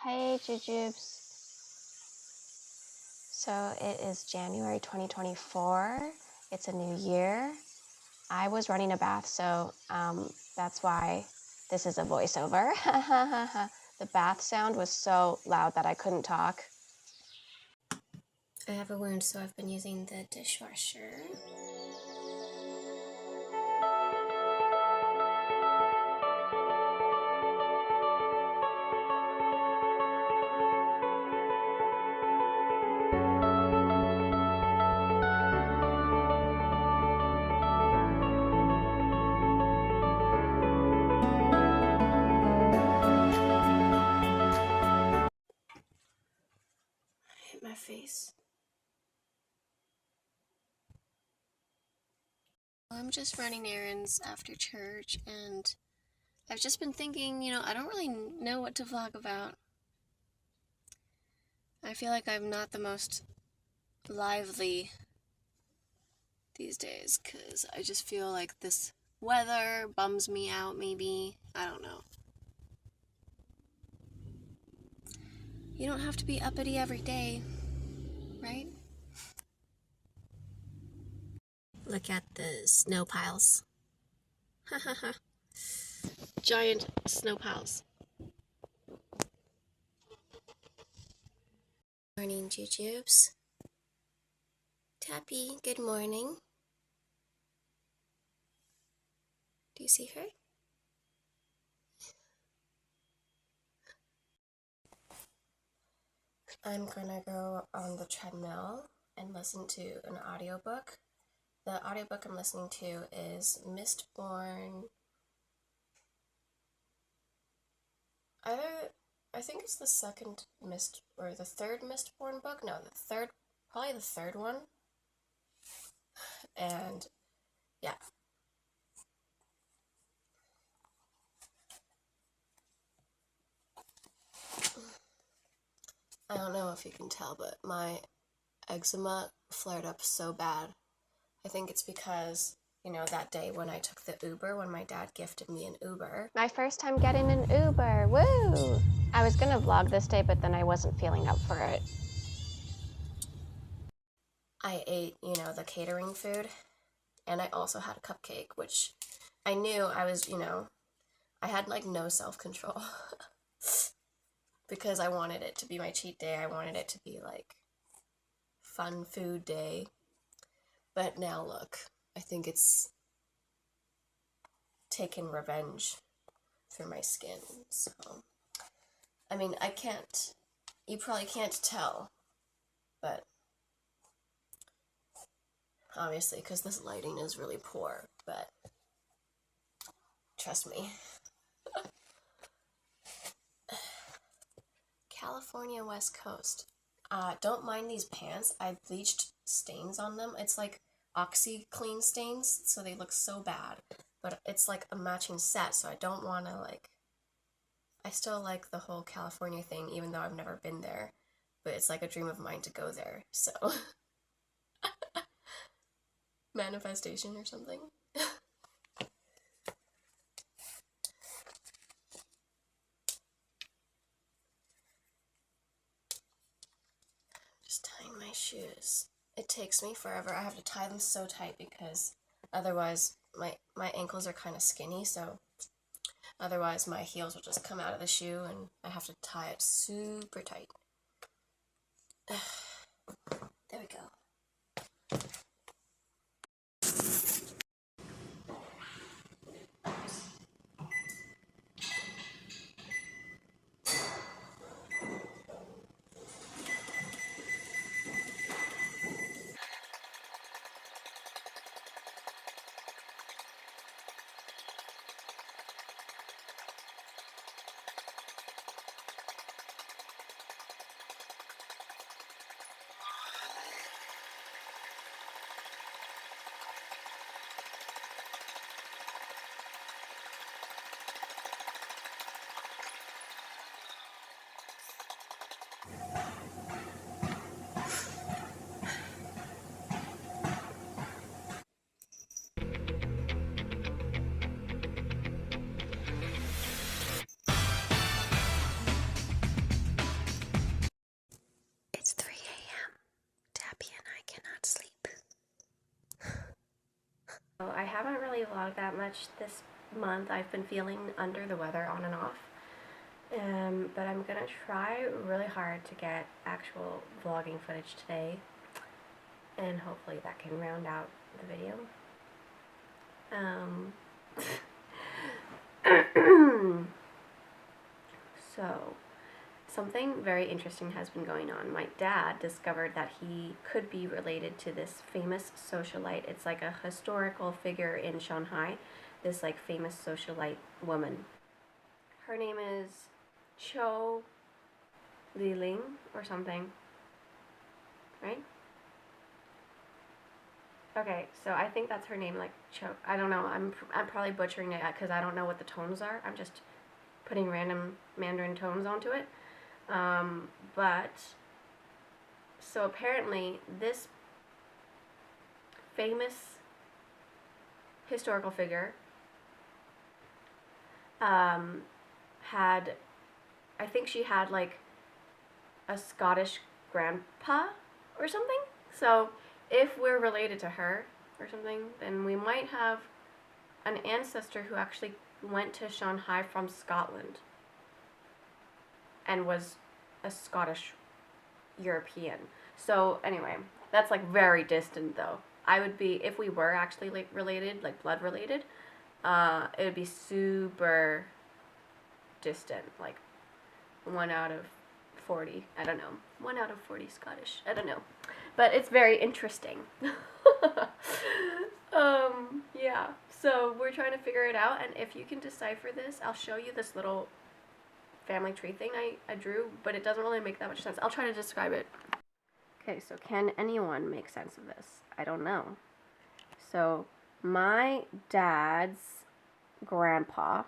Hey Jujubes. So it is January 2024. It's a new year. I was running a bath, so that's why this is a voiceover. The bath sound was so loud that I couldn't talk. I have a wound, so I've been using the dishwasher. My face. I'm just running errands after church, and I've just been thinking, I don't really know what to vlog about. I feel like I'm not the most lively these days, because I just feel like this weather bums me out, maybe. I don't know. You don't have to be uppity every day, right? Look at the snow piles. Giant snow piles. Morning, Jujubes. Tappy, good morning. Do you see her? I'm gonna go on the treadmill and listen to an audiobook. The audiobook I'm listening to is Mistborn. I think it's the second or the third Mistborn book. No, probably the third one. And yeah. I don't know if you can tell, but my eczema flared up so bad. I think it's because, that day when I took the Uber, when my dad gifted me an Uber. My first time getting an Uber, woo! I was gonna vlog this day, but then I wasn't feeling up for it. I ate, the catering food, and I also had a cupcake, which I knew I was, I had, no self-control. Because I wanted it to be my cheat day. I wanted it to be, fun food day. But now, look, I think it's taken revenge for my skin, so... I mean, you probably can't tell, but... Obviously, because this lighting is really poor, but... Trust me. California West Coast. Don't mind these pants. I've bleached stains on them. It's like OxyClean stains, so they look so bad. But it's like a matching set, so I don't want to I still like the whole California thing, even though I've never been there. But it's like a dream of mine to go there, so... Manifestation or something. Just tying my shoes. It takes me forever. I have to tie them so tight because otherwise my ankles are kind of skinny, so otherwise my heels will just come out of the shoe and I have to tie it super tight. There we go. So I haven't really vlogged that much this month. I've been feeling under the weather on and off. But I'm gonna try really hard to get actual vlogging footage today, and hopefully that can round out the video. So, something very interesting has been going on. My dad discovered that he could be related to this famous socialite. It's like a historical figure in Shanghai, this like famous socialite woman. Her name is Cho Liling or something, right? Okay, so I think that's her name, like Cho. I don't know. I'm probably butchering it because I don't know what the tones are. I'm just putting random Mandarin tones onto it. But so apparently this famous historical figure had, I think she had like a Scottish grandpa or something. So if we're related to her or something, then we might have an ancestor who actually went to Shanghai from Scotland and was a Scottish European. So anyway, that's like very distant though. I would be, if we were actually like related, like blood related, it would be super distant, like 1 out of 40. I don't know. 1 out of 40 Scottish. I don't know. But it's very interesting. Yeah. So we're trying to figure it out, and if you can decipher this, I'll show you this little family tree thing I drew, but it doesn't really make that much sense. I'll try to describe it. Okay, so can anyone make sense of this? I don't know. So my dad's grandpa,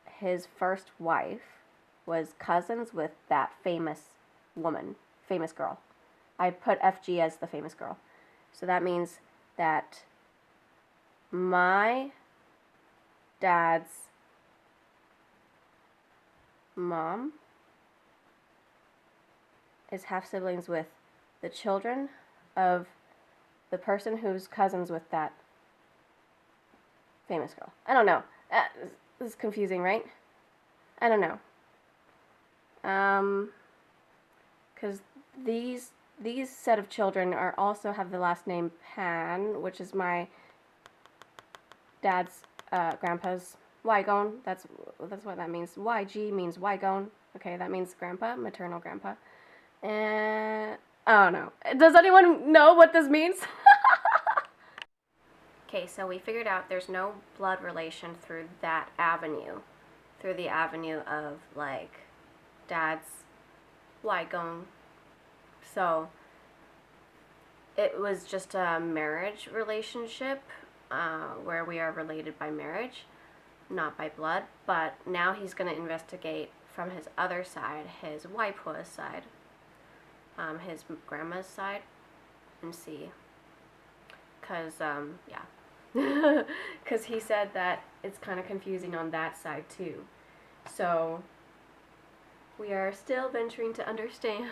his first wife, was cousins with that famous woman, famous girl. I put FG as the famous girl. So that means that my dad's mom is half siblings with the children of the person who's cousins with that famous girl. I don't know. This is confusing, right? I don't know. Because these set of children are also have the last name Pan, which is my dad's grandpa's Waigon. That's what that means. YG means Waigon. Okay, that means grandpa, maternal grandpa. And I don't know. Does anyone know what this means? Okay, so we figured out there's no blood relation through that avenue, through the avenue of like dad's Waigon. So it was just a marriage relationship where we are related by marriage, not by blood. But now he's going to investigate from his other side, his Waipua's side, his grandma's side, and see. Because, yeah. Because he said that it's kind of confusing on that side too. So we are still venturing to understand.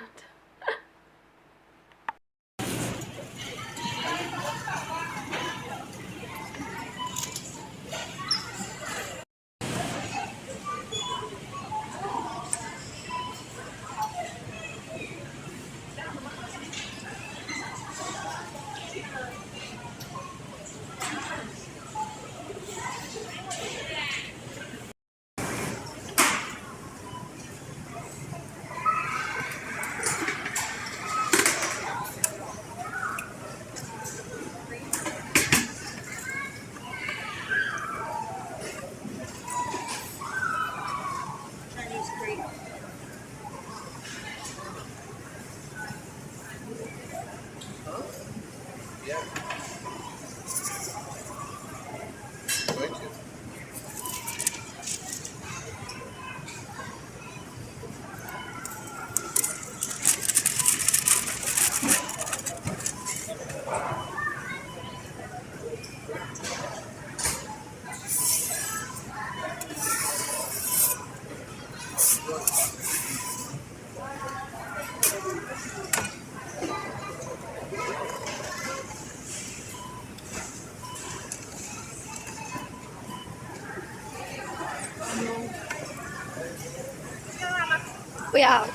Yeah.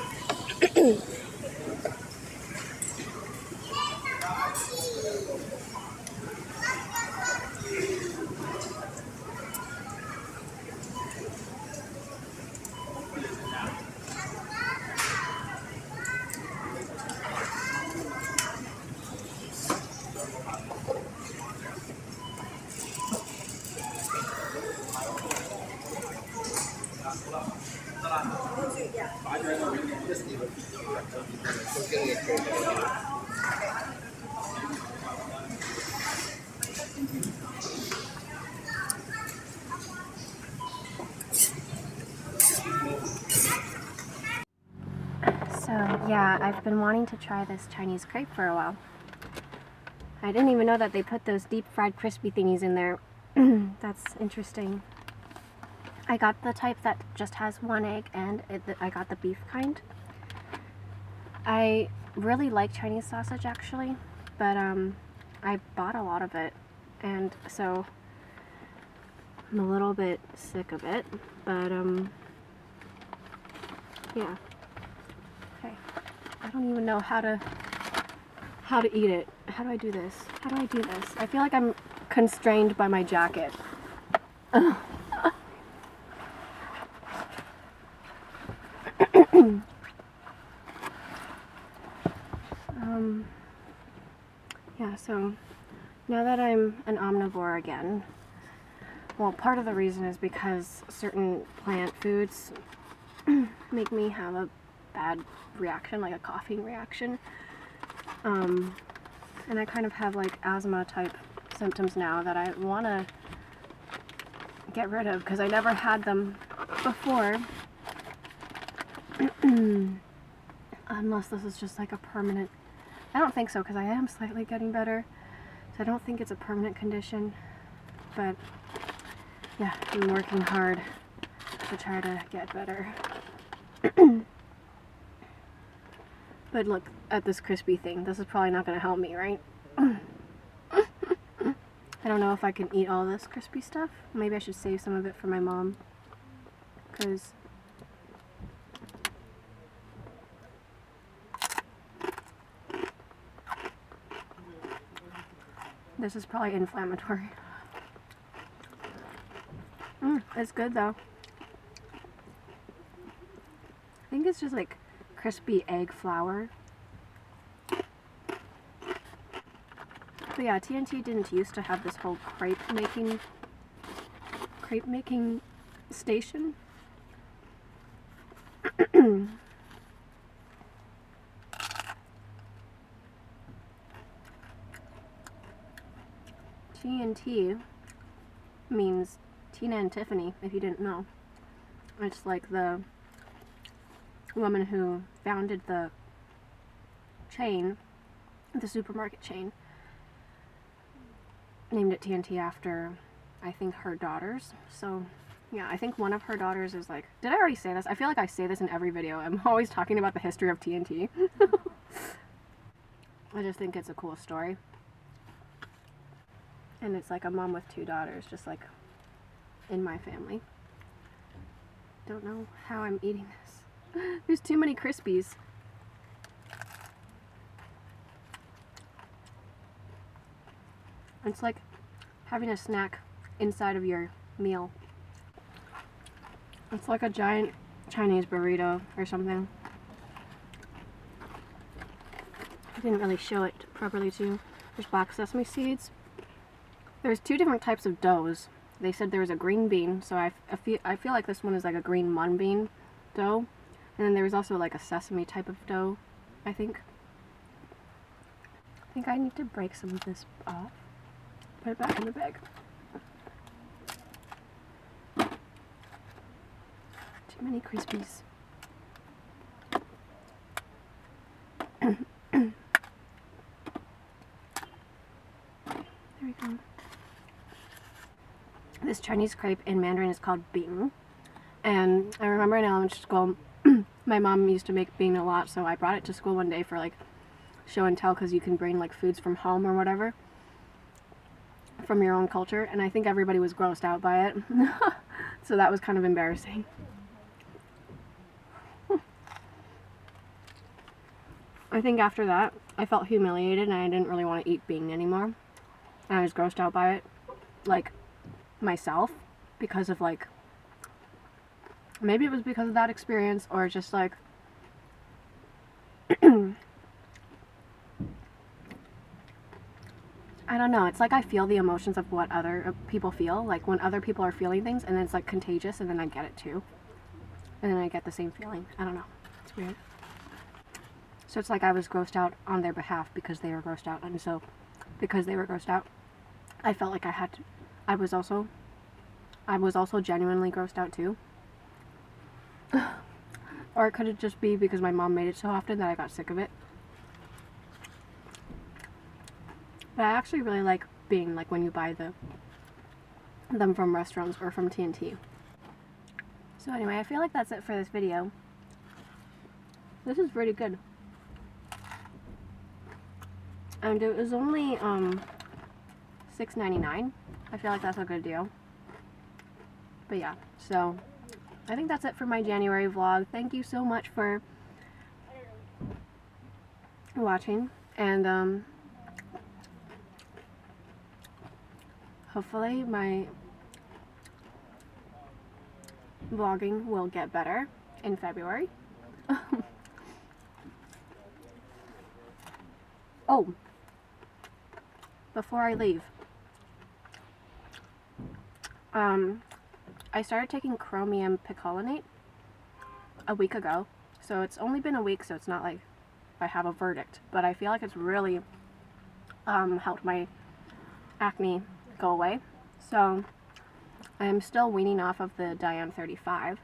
So yeah, I've been wanting to try this Chinese crepe for a while. I didn't even know that they put those deep fried crispy thingies in there. That's interesting. I got the type that just has one egg, and I got the beef kind. I really like Chinese sausage actually, but I bought a lot of it, and so I'm a little bit sick of it, but yeah. Okay. I don't even know how to eat it. How do I do this? How do I do this? I feel like I'm constrained by my jacket. Yeah, so now that I'm an omnivore again, well, part of the reason is because certain plant foods make me have a bad reaction, like a coughing reaction. And I kind of have like asthma type symptoms now that I want to get rid of because I never had them before. Unless this is just like a permanent. I don't think so because I am slightly getting better. So I don't think it's a permanent condition. But yeah, I'm working hard to try to get better. But look at this crispy thing. This is probably not going to help me, right? I don't know if I can eat all this crispy stuff. Maybe I should save some of it for my mom. Because this is probably inflammatory. It's good though. I think it's just like crispy egg flour. But yeah, TNT didn't used to have this whole crepe making station. TNT means Tina and Tiffany, if you didn't know. It's like the woman who founded the chain, the supermarket chain, named it TNT after, I think, her daughters. So yeah, I think one of her daughters is like, did I already say this? I feel like I say this in every video. I'm always talking about the history of TNT. I just think it's a cool story. And it's like a mom with two daughters, just like in my family. Don't know how I'm eating this. There's too many Crispies. It's like having a snack inside of your meal. It's like a giant Chinese burrito or something. I didn't really show it properly too. There's black sesame seeds. There's two different types of doughs. They said there was a green bean, so I feel like this one is like a green mung bean dough. And then there was also like a sesame type of dough, I think. I think I need to break some of this off. Put it back in the bag. Too many Crispies. There we go. This Chinese crepe in Mandarin is called bing. And I remember in elementary school, my mom used to make bing a lot, so I brought it to school one day for like show and tell, because you can bring like foods from home or whatever, from your own culture, and I think everybody was grossed out by it. So that was kind of embarrassing. I think after that, I felt humiliated and I didn't really want to eat bean anymore. And I was grossed out by it, like, myself, because of, like, maybe it was because of that experience, or just, like, I don't know. It's like I feel the emotions of what other people feel. Like when other people are feeling things, and then it's like contagious, and then I get it too. And then I get the same feeling. I don't know. It's weird. So it's like I was grossed out on their behalf because they were grossed out. And so because they were grossed out, I felt like I had to. I was also genuinely grossed out too. Or it could it just be because my mom made it so often that I got sick of it. But I actually really like being like when you buy them from restaurants or from T&T. So anyway, I feel like that's it for this video. This is pretty good. And it was only $6.99. I feel like that's a good deal. But yeah, so I think that's it for my January vlog. Thank you so much for watching, and hopefully my vlogging will get better in February. Oh, before I leave, I started taking chromium picolinate a week ago, so it's only been a week, so it's not like I have a verdict, but I feel like it's really helped my acne go away. So I'm still weaning off of the Diane 35,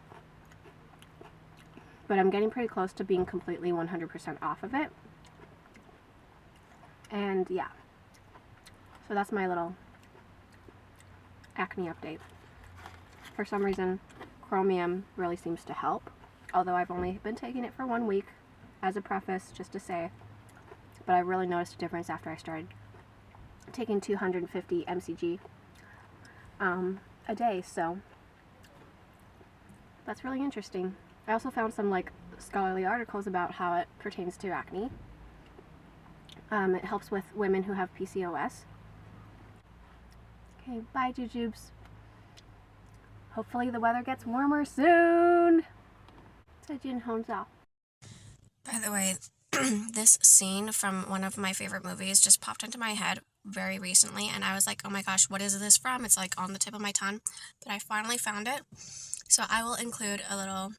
but I'm getting pretty close to being completely 100% off of it. And yeah, so that's my little acne update. For some reason, chromium really seems to help, although I've only been taking it for 1 week, as a preface, just to say, but I really noticed a difference after I started taking 250 mcg a day, so that's really interesting. I also found some like scholarly articles about how it pertains to acne. It helps with women who have PCOS. Okay, bye jujubes. Hopefully the weather gets warmer soon. By the way, this scene from one of my favorite movies just popped into my head very recently, and I was like, oh my gosh, what is this from? It's like on the tip of my tongue, but I finally found it, so I will include a little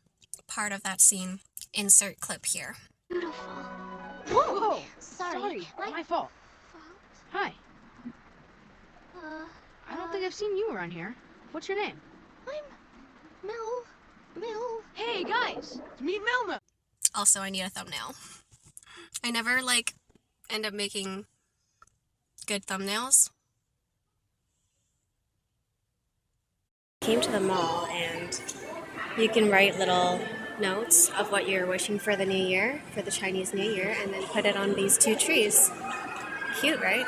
part of that scene. Insert clip here. Beautiful. Whoa! Sorry. My fault. Hi. I don't think I've seen you around here. What's your name? I'm Mel. Hey guys! It's me, Melma! Also, I need a thumbnail. I never like end up making good thumbnails. Came to the mall and you can write little notes of what you're wishing for the new year, for the Chinese New Year, and then put it on these 2 trees. Cute, right?